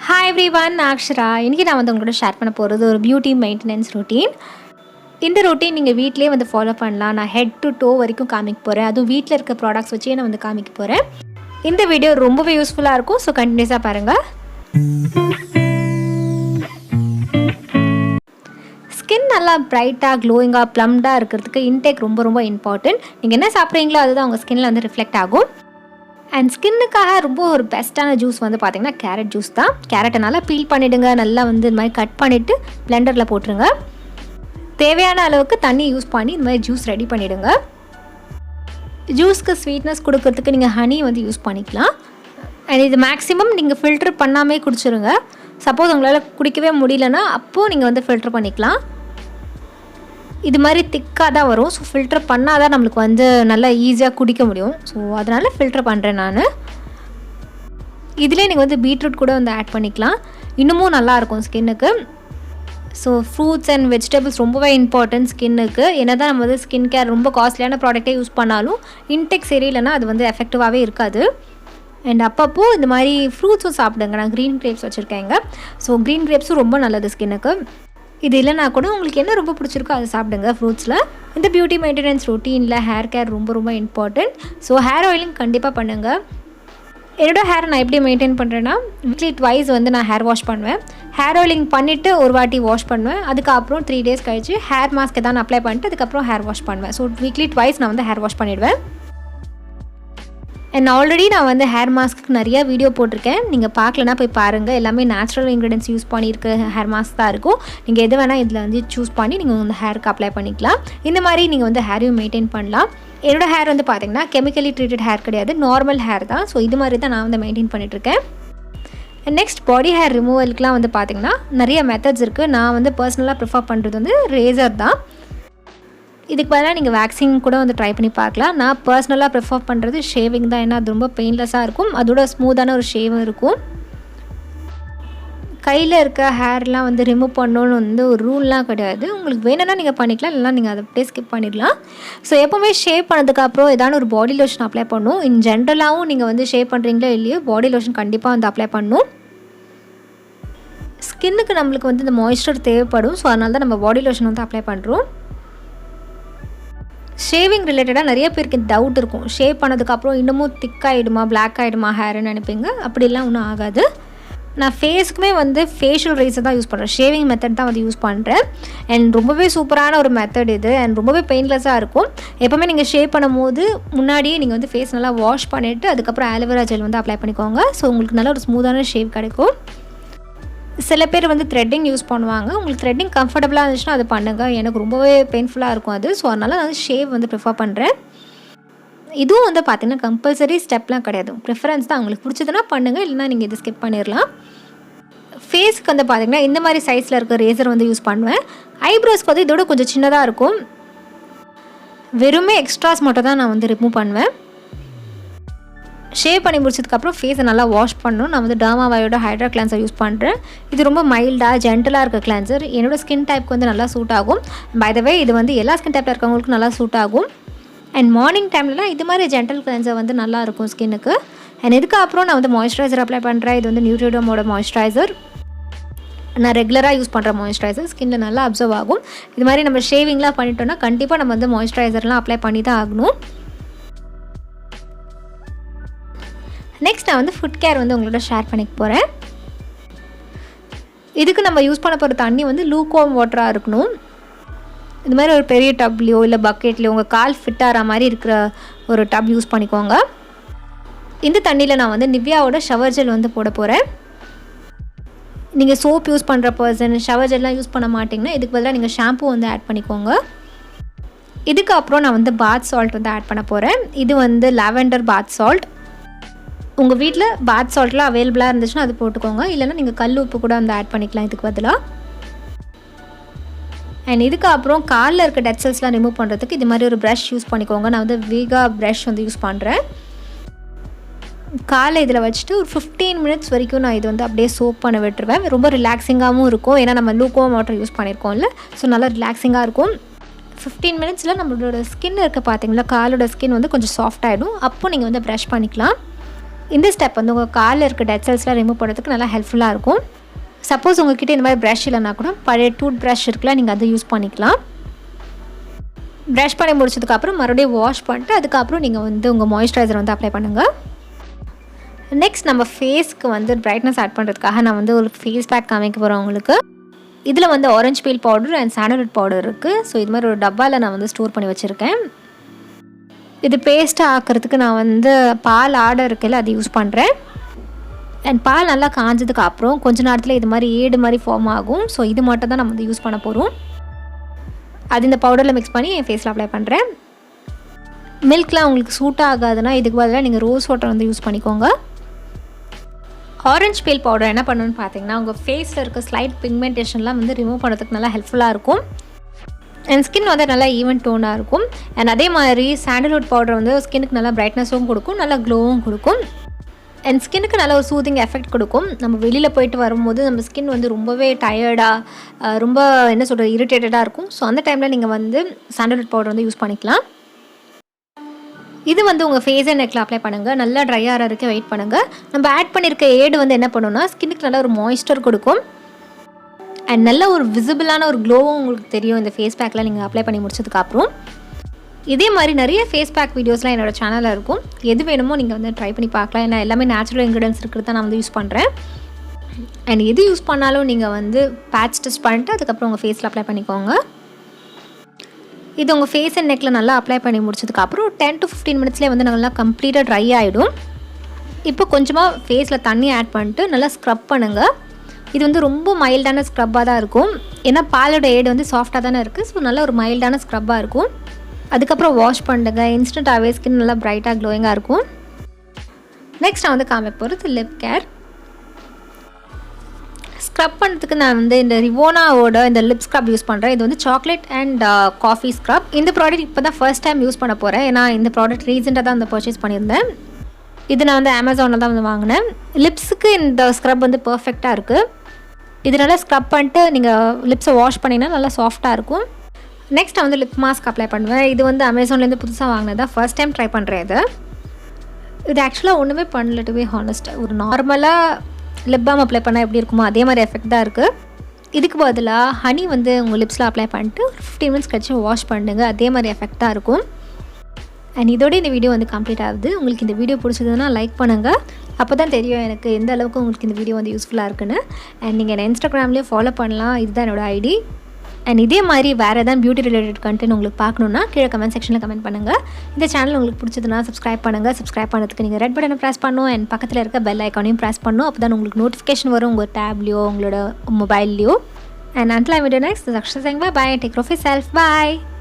Hi everyone, Akshara. இன்னைக்கு நான் உங்களோட ஷேர் பண்ண போகிறது ஒரு பியூட்டி மெயின்டெனன்ஸ் ரொட்டீன். இந்த ரொட்டீன் நீங்கள் வீட்டிலே ஃபாலோ பண்ணலாம். நான் ஹெட் டு டோ வரைக்கும் காமிக்க போகிறேன். அதுவும் வீட்டில் இருக்க ப்ராடக்ட்ஸ் வச்சே நான் காமிக்க போகிறேன். இந்த வீடியோ ரொம்பவே யூஸ்ஃபுல்லாக இருக்கும். ஸோ கண்டினியூஸாக பாருங்கள். ஸ்கின் நல்லா பிரைட்டாக க்ளோயிங்காக ப்ளம்டாக இருக்கிறதுக்கு இன்டேக் ரொம்ப இம்பார்ட்டன்ட். நீங்கள் என்ன சாப்பிட்றீங்களோ அதுதான் உங்கள் ஸ்கின்னில் ரிஃப்ளெக்ட் ஆகும். அண்ட் ஸ்கின்னுக்காக ரொம்ப ஒரு பெஸ்ட்டான ஜூஸ் பார்த்திங்கன்னா கேரட் ஜூஸ் தான். கேரட்டை நல்லா பீல் பண்ணிவிடுங்க. நல்லா இது மாதிரி கட் பண்ணிவிட்டு பிளெண்டரில் போட்டுருங்க. தேவையான அளவுக்கு தண்ணி யூஸ் பண்ணி இந்த மாதிரி ஜூஸ் ரெடி பண்ணிவிடுங்க. ஜூஸ்க்கு ஸ்வீட்னஸ் கொடுக்கறதுக்கு நீங்கள் ஹனி யூஸ் பண்ணிக்கலாம். அண்ட் இது மேக்ஸிமம் நீங்கள் ஃபில்டர் பண்ணாமே குடிச்சிருங்க. சப்போஸ் உங்களால் குடிக்கவே முடியலன்னா அப்போது நீங்கள் ஃபில்டர் பண்ணிக்கலாம். இது மாதிரி திக்காக தான் வரும். ஸோ ஃபில்டர் பண்ணால் தான் நம்மளுக்கு நல்லா ஈஸியாக குடிக்க முடியும். ஸோ அதனால் ஃபில்டர் பண்ணுறேன் நான். இதிலே நீங்கள் பீட்ரூட் கூட ஆட் பண்ணிக்கலாம். இன்னமும் நல்லாயிருக்கும் ஸ்கின்னுக்கு. ஸோ ஃப்ரூட்ஸ் அண்ட் வெஜிடபிள்ஸ் ரொம்பவே இம்பார்ட்டன்ட் ஸ்கின்னுக்கு. என்ன தான் நம்ம ஸ்கின் கேர் ரொம்ப காஸ்ட்லியான ப்ராடக்டே யூஸ் பண்ணாலும் இன்டெக் சரியில்லைன்னா அது எஃபெக்டிவாகவே இருக்காது. அண்ட் அப்பப்போ இந்த மாதிரி ஃப்ரூட்ஸும் சாப்பிடுங்க. நான் க்ரீன் கிரேப்ஸ் வச்சுருக்கேங்க. ஸோ க்ரீன் கிரேப்ஸும் ரொம்ப நல்லது ஸ்கின்னுக்கு. இது இல்லைனா கூட உங்களுக்கு என்ன ரொம்ப பிடிச்சிருக்கோ அதை சாப்பிடுங்க ஃப்ரூட்ஸில். இந்த பியூட்டி மெயின்டெனன்ஸ் ரொட்டீனில் ஹேர் கேர் ரொம்ப இம்பார்ட்டன்ட். ஸோ ஹேர் ஆயிலிங் கண்டிப்பாக பண்ணுங்கள். என்னோடய ஹேரை நான் எப்படி மெயின்டைன் பண்ணுறேன்னா வீக்லி ட்வைஸ் நான் ஹேர் வாஷ் பண்ணுவேன். ஹேர் ஆயிலிங் பண்ணிவிட்டு ஒரு வாட்டி வாஷ் பண்ணுவேன். அதுக்கப்புறம் 3 days கழிச்சு ஹேர் மாஸ்க் எதாவது அப்ளை பண்ணிட்டு அதுக்கப்புறம் ஹேர் வாஷ் பண்ணுவேன். ஸோ வீக்லி ட்வைஸ் நான் ஹேர் வாஷ் பண்ணிவிடுவேன். அண்ட் ஆல்ரெடி நான் ஹேர் மாஸ்க்கு நிறையா வீடியோ போட்டிருக்கேன். நீங்கள் பார்க்கலன்னா போய் பாருங்கள். எல்லாமே நேச்சுரல் இன்க்ரீடியன்ஸ் யூஸ் பண்ணியிருக்க ஹேர் மாஸ்க் தான் இருக்கும். நீங்கள் எது வேணால் இதில் சூஸ் பண்ணி நீங்கள் ஹேருக்கு அப்ளை பண்ணிக்கலாம். இந்த மாதிரி நீங்கள் ஹேரையும் மெயின்டைன் பண்ணலாம். என்னோடய ஹேர் பார்த்திங்கன்னா கெமிக்கலி ட்ரீட்டட் ஹேர் கிடையாது, நார்மல் ஹேர் தான். ஸோ இது மாதிரி தான் நான் மெயின்டைன் பண்ணிகிட்ருக்கேன். நெக்ஸ்ட் பாடி ஹேர் ரிமூவலுக்குலாம் பார்த்திங்கன்னா நிறைய மெத்தட்ஸ் இருக்குது. நான் பர்சனலாக ப்ரிஃபர் பண்ணுறது ரேசர் தான். இதுக்கு பதிலாக நீங்கள் வேக்சிங் கூட ட்ரை பண்ணி பார்க்கலாம். நான் பர்சனலாக ப்ரிஃபர் பண்ணுறது ஷேவிங் தான். ஏன்னா அது ரொம்ப பெயின்லெஸ்ஸாக இருக்கும். அதோட ஸ்மூத்தான ஒரு ஷேவும் இருக்கும். கையில் இருக்க ஹேர்லாம் ரிமூவ் பண்ணணும்னு ஒரு ரூல்லாம் கிடையாது. உங்களுக்கு வேணும்னா நீங்கள் பண்ணிக்கலாம், இல்லைனா நீங்கள் அதை அப்படியே ஸ்கிப் பண்ணிடலாம். ஸோ எப்போவுமே ஷேவ் பண்ணதுக்கப்புறம் ஏதாவது ஒரு பாடி லோஷன் அப்ளை பண்ணணும். இன் ஜென்ரலாகவும் நீங்கள் ஷேவ் பண்ணுறீங்களோ இல்லையோ பாடி லோஷன் கண்டிப்பாக அப்ளை பண்ணணும். ஸ்கின்னுக்கு நம்மளுக்கு இந்த மாய்ஸ்சர் தேவைப்படும். ஸோ அதனால தான் நம்ம பாடி லோஷன் அப்ளை பண்ணுறோம். ஷேவிங் ரிலேட்டடாக நிறைய பேருக்கு டவுட் இருக்கும். ஷேவ் பண்ணதுக்கப்புறம் இன்னமும் திக்காகிடுமா, பிளாக் ஆகிடுமா ஹேர்னு நினைப்பீங்க. அப்படிலாம் ஒன்றும் ஆகாது. நான் ஃபேஸுக்குமே ஃபேஷியல் ரேஸர் தான் யூஸ் பண்ணுறேன். ஷேவிங் மெத்தட் தான் யூஸ் பண்ணுறேன். அண்ட் ரொம்பவே சூப்பரான ஒரு மெத்தட் இது. அண்ட் ரொம்பவே பெயின்லெஸ்ஸாக இருக்கும். எப்போவுமே நீங்கள் ஷேவ் பண்ணும்போது முன்னாடியே நீங்கள் ஃபேஸ் நல்லா வாஷ் பண்ணிவிட்டு அதுக்கப்புறம் ஆலோவேரா ஜெல் அப்ளை பண்ணிக்கோங்க. ஸோ உங்களுக்கு நல்ல ஒரு ஸ்மூத்தான ஷேவ் கிடைக்கும். சில பேர் த்ரெட்டிங் யூஸ் பண்ணுவாங்க. உங்களுக்கு த்ரெட்டிங் கம்ஃபர்டபுளாக இருந்துச்சுன்னா அது பண்ணுங்கள். எனக்கு ரொம்பவே பெயின்ஃபுல்லாக இருக்கும் அது. ஸோ அதனால் நான் ஷேவ் ப்ரிஃபர் பண்ணுறேன். இதுவும் பார்த்திங்கன்னா கம்பல்சரி ஸ்டெப்லாம் கிடையாது, ப்ரிஃபரன்ஸ் தான். உங்களுக்கு பிடிச்சதுன்னா பண்ணுங்கள், இல்லைனா நீங்கள் இதை ஸ்கிப் பண்ணிடலாம். ஃபேஸுக்கு பார்த்திங்கன்னா இந்த மாதிரி சைஸில் இருக்க ரேசர் யூஸ் பண்ணுவேன். ஐப்ரோஸ்க்கு இதோட கொஞ்சம் சின்னதாக இருக்கும். வெறுமே எக்ஸ்ட்ராஸ் மட்டும் தான் நான் ரிமூவ் பண்ணுவேன். ஷேவ் பண்ணி முடிச்சதுக்கப்புறம் ஃபேஸை நல்லா வாஷ் பண்ணணும். நான் டர்மாவாயோட ஹைட்ரா கிளான்சர் யூஸ் பண்ணுறேன். இது ரொம்ப மைல்டாக ஜென்டலாக இருக்க கிளான்சர். என்னோடய ஸ்கின் டைப்புக்கு நல்லா சூட் ஆகும். பை த வே இது எல்லா ஸ்கின் டைப்பில் இருக்கவங்களுக்கு நல்லா சூட் ஆகும். அண்ட் மார்னிங் டைம்லலாம் இது மாதிரி ஜென்டல் கிளான்சர் நல்லா இருக்கும் ஸ்கின்னுக்கு. அண்ட் இதுக்கப்புறம் நான் மாய்ஸ்சரைசர் அப்ளை பண்ணுறேன். இது நியூட்ரிடமோட மாய்ஸ்சரைசர். நான் ரெகுலராக யூஸ் பண்ணுற மாய்ஸ்சரைசர் ஸ்கின்னில் நல்லா அப்சர்வ் ஆகும். இது மாதிரி நம்ம ஷேவிங்லாம் பண்ணிட்டோன்னா கண்டிப்பாக நம்ம மாய்ஸ்சரைசர்லாம் அப்ளை பண்ணி தான் ஆகணும். நெக்ஸ்ட் நான் ஃபுட் கேர் உங்களோட ஷேர் பண்ணிக்க போகிறேன். இதுக்கு நம்ம யூஸ் பண்ண போகிற தண்ணி லூக்வார்ம் வாட்டராக இருக்கணும். இந்த மாதிரி ஒரு பெரிய டப்லையோ இல்லை பக்கெட்லையோ உங்கள் கால் ஃபிட் ஆகிற மாதிரி இருக்கிற ஒரு டப் யூஸ் பண்ணிக்கோங்க. இந்த தண்ணியில் நான் நிவ்யாவோட ஷவர் ஜெல் போட போகிறேன். நீங்கள் சோப் யூஸ் பண்ணுற பர்சன் ஷவர் ஜெல்லாம் யூஸ் பண்ண மாட்டிங்கன்னா இதுக்கு பதிலாக நீங்கள் ஷாம்பூ ஆட் பண்ணிக்கோங்க. இதுக்கப்புறம் நான் பாத் சால்ட் ஆட் பண்ண போகிறேன். இது லாவெண்டர் பாத் சால்ட். உங்கள் வீட்டில் பாத் சால்ட்லாம் அவைலபிளாக இருந்துச்சுன்னா அது போட்டுக்கோங்க. இல்லைனா நீங்கள் கல் உப்பு கூட ஆட் பண்ணிக்கலாம் இதுக்கு பதிலாக. அண்ட் இதுக்கப்புறம் காலில் இருக்க டெட் செல்ஸ்லாம் ரிமூவ் பண்ணுறதுக்கு இது மாதிரி ஒரு ப்ரஷ் யூஸ் பண்ணிக்கோங்க. நான் வீகா ப்ரஷ் யூஸ் பண்ணுறேன். காலை இதில் வச்சுட்டு ஒரு 15 minutes வரைக்கும் நான் இது அப்படியே சோப் பண்ண விட்டுருவேன். ரொம்ப ரிலாக்ஸிங்காகவும் இருக்கும். ஏன்னா நம்ம லூக்வார்ம் வாட்டர் யூஸ் பண்ணியிருக்கோம்ல. ஸோ நல்லா ரிலாக்ஸிங்காக இருக்கும். 15 minutesல நம்மளோட ஸ்கின் இருக்க பார்த்தீங்களா, காலோட ஸ்கின் கொஞ்சம் சாஃப்ட் ஆகிடும். அப்போ நீங்கள் ப்ரஷ் பண்ணிக்கலாம். இந்த ஸ்டெப் வந்து உங்கள் காலில் இருக்க டெட் செல்ஸ்லாம் ரிமூவ் பண்ணுறதுக்கு நல்லா ஹெல்ப்ஃபுல்லாக இருக்கும். சப்போஸ் உங்கள்கிட்ட இந்த மாதிரி ப்ரஷ் இல்லைனா கூட பழைய டூத் ப்ரஷ் இருக்குல்ல, நீங்கள் அதை யூஸ் பண்ணிக்கலாம். ப்ரஷ் பண்ணி முடிச்சதுக்கப்புறம் மறுபடியும் வாஷ் பண்ணிட்டு அதுக்கப்புறம் நீங்கள் வந்து உங்கள் மாய்ஸ்சரைசர் வந்து அப்ளை பண்ணுங்கள். நெக்ஸ்ட் நம்ம ஃபேஸ்க்கு வந்து பிரைட்னஸ் ஆட் பண்ணுறதுக்காக நான் வந்து ஒரு ஃபேஸ் பேக் காமிக்க போகிறேன் உங்களுக்கு. இதில் வந்து orange feel powder and sandalwood powder இருக்குது. ஸோ இது மாதிரி ஒரு டப்பாவில் நான் வந்து ஸ்டோர் பண்ணி வச்சுருக்கேன். இது பேஸ்ட்டாக ஆக்கிறதுக்கு நான் வந்து பால் ஆடை இருக்குல்ல, அது யூஸ் பண்ணுறேன். அண்ட் பால் நல்லா காஞ்சதுக்கு அப்புறம் கொஞ்ச நேரத்தில் இது மாதிரி ஏடு மாதிரி ஃபார்ம் ஆகும். ஸோ இது மட்டும் தான் நம்ம வந்து யூஸ் பண்ண போகிறோம். அது இந்த பவுடரில் மிக்ஸ் பண்ணி என் ஃபேஸில் அப்ளை பண்ணுறேன். மில்க்லாம் உங்களுக்கு சூட் ஆகாதுன்னா இதுக்கு பதிலாக நீங்கள் ரோஸ் வாட்டர் வந்து யூஸ் பண்ணிக்கோங்க. ஆரஞ்சு பீல் பவுடர் என்ன பண்ணணும்னு பார்த்தீங்கன்னா உங்கள் ஃபேஸில் இருக்க ஸ்லைட் பிக்மெண்டேஷன்லாம் வந்து ரிமூவ் பண்ணுறதுக்கு நல்லா ஹெல்ப்ஃபுல்லாக இருக்கும். அண்ட் ஸ்கின் வந்து நல்லா ஈவன் டோனாக இருக்கும். அண்ட் அதே மாதிரி சாண்டல்வுட் பவுடர் வந்து ஸ்கின்னுக்கு நல்லா பிரைட்னஸும் கொடுக்கும், நல்லா க்ளோவும் கொடுக்கும். அண்ட் ஸ்கின்னுக்கு நல்ல ஒரு சூதிங் எஃபெக்ட் கொடுக்கும். நம்ம வெளியில் போயிட்டு வரும்போது நம்ம ஸ்கின் வந்து ரொம்பவே டயர்டாக ரொம்ப என்ன சொல்கிறது இரிட்டேட்டடாக இருக்கும். ஸோ அந்த டைமில் நீங்கள் வந்து சாண்டல்வுட் பவுடர் வந்து யூஸ் பண்ணிக்கலாம். இது வந்து உங்கள் ஃபேஸ் அண்ட் நெக்கில் அப்ளை பண்ணுங்கள். நல்லா ட்ரை ஆகிற வரைக்கும் வெயிட் பண்ணுங்கள். நம்ம ஆட் பண்ணியிருக்க ஏடு வந்து என்ன பண்ணுன்னா ஸ்கின்னுக்கு நல்ல ஒரு மாய்ஸ்சர் கொடுக்கும். அண்ட் நல்ல ஒரு விசிபிளான ஒரு க்ளோவும் உங்களுக்கு தெரியும் இந்த ஃபேஸ் பேக்கில் நீங்கள் அப்ளை பண்ணி முடிச்சதுக்கப்புறம். இதே மாதிரி நிறைய ஃபேஸ் பேக் வீடியோஸ்லாம் என்னோடய சேனலில் இருக்கும். எது வேணுமோ நீங்கள் வந்து ட்ரை பண்ணி பார்க்கலாம். ஏன்னா எல்லாமே நேச்சுரல் இன்க்ரீடியன்ஸ் இருக்கிறது தான் நான் வந்து யூஸ் பண்ணுறேன். அண்ட் எது யூஸ் பண்ணாலும் நீங்கள் வந்து பேட்ச் டெஸ்ட் பண்ணிட்டு அதுக்கப்புறம் உங்கள் ஃபேஸில் அப்ளை பண்ணிக்கோங்க. இது உங்கள் ஃபேஸ் அண்ட் நெக்கில் நல்லா அப்ளை பண்ணி முடிச்சதுக்கப்புறம் 10 to 15 மினிட்ஸ்லேயே வந்து நல்லா கம்ப்ளீட்டாக ட்ரை ஆகிடும். இப்போ கொஞ்சமாக ஃபேஸில் தண்ணி ஆட் பண்ணிட்டு நல்லா ஸ்க்ரப் பண்ணுங்கள். இது வந்து ரொம்ப மைல்டான ஸ்க்ரப்பாக தான் இருக்கும். ஏன்னா பாலோட ஏடு வந்து சாஃப்டாக தானே இருக்குது. ஸோ நல்ல ஒரு மைல்டான ஸ்க்ரப்பாக இருக்கும். அதுக்கப்புறம் வாஷ் பண்ணுங்க. இன்ஸ்டன்ட்டாகவே ஸ்கின் நல்லா பிரைட்டாக க்ளோயிங்காக இருக்கும். நெக்ஸ்ட் நான் வந்து காமிக்க போகிறது லிப் கேர். ஸ்க்ரப் பண்ணுறதுக்கு நான் வந்து இந்த ரிவோனாவோட இந்த லிப் ஸ்க்ரப் யூஸ் பண்ணுறேன். இது வந்து சாக்லேட் அண்ட் காஃபி ஸ்க்ரப். இந்த ப்ராடக்ட் இப்போ தான் ஃபர்ஸ்ட் டைம் யூஸ் பண்ண போகிறேன். ஏன்னா இந்த ப்ராடக்ட் ரீசெண்டாக தான் வந்து பர்ச்சேஸ் பண்ணியிருந்தேன். இது நான் வந்து அமேசானில் தான் வந்து வாங்கினேன். லிப்ஸுக்கு இந்த ஸ்க்ரப் வந்து பர்ஃபெக்டாக இருக்குது. இது நல்லா ஸ்க்ரப் பண்ணிட்டு நீங்கள் லிப்ஸை வாஷ் பண்ணிங்கன்னா நல்லா சாஃப்டாக இருக்கும். நெக்ஸ்ட் நான் வந்து லிப் மாஸ்க் அப்ளை பண்ணுவேன். இது வந்து அமேசான்லேருந்து புதுசாக வாங்கினதா, ஃபர்ஸ்ட் டைம் ட்ரை பண்ணுறேன். இது ஆக்சுவலாக ஒன்றுமே பண்ணல, டு பி ஹானஸ்ட். ஒரு நார்மலாக லிப் பாம் அப்ளை பண்ணால் எப்படி இருக்குமோ அதே மாதிரி எஃபெக்ட் தான் இருக்குது. இதுக்கு பதிலாக ஹனி வந்து உங்கள் லிப்ஸில் அப்ளை பண்ணிட்டு 15 மினிட்ஸ் கழிச்சு வாஷ் பண்ணுங்க. அதே மாதிரி எஃபெக்ட் தான் இருக்கும். அண்ட் இதோட இந்த வீடியோ வந்து கம்ப்ளீட் ஆகுது. உங்களுக்கு இந்த வீடியோ பிடிச்சதுன்னா லைக் பண்ணுங்கள். அப்போ தான் தெரியும் எனக்கு எந்த அளவுக்கு உங்களுக்கு இந்த வீடியோ வந்து யூஸ்ஃபுல்லாக இருக்குன்னு. அண்ட் நீங்கள் என்ன இன்ஸ்டாகிராம்லேயே ஃபாலோ பண்ணலாம். இதுதான் என்னோடய ஐடி. அண்ட் இதே மாதிரி வேறு எதாவது பியூட்டி ரிலேட்டட் கண்டென்ட் உங்களுக்கு பார்க்கணுன்னா கீழே கமெண்ட் செக்ஷனில் கமெண்ட் பண்ணுங்கள். இந்த சேனல் உங்களுக்கு பிடிச்சதுன்னா சப்ஸ்கிரைப் பண்ணுங்கள். சப்ஸ்கிரைப் பண்ணுறதுக்கு நீங்கள் ரெட் பட்டனை ப்ரெஸ் பண்ணணும். அண்ட் பக்கத்தில் இருக்க பெல் ஐக்கானையும் ப்ரெஸ் பண்ணணும். அப்போ தான் உங்களுக்கு நோட்டிஃபிகேஷன் வரும் உங்கள் டேப்லையோ உங்களோட மொபைல்லையோ. And until I meet you next, this is Akshara saying bye. Take care of yourself. Bye.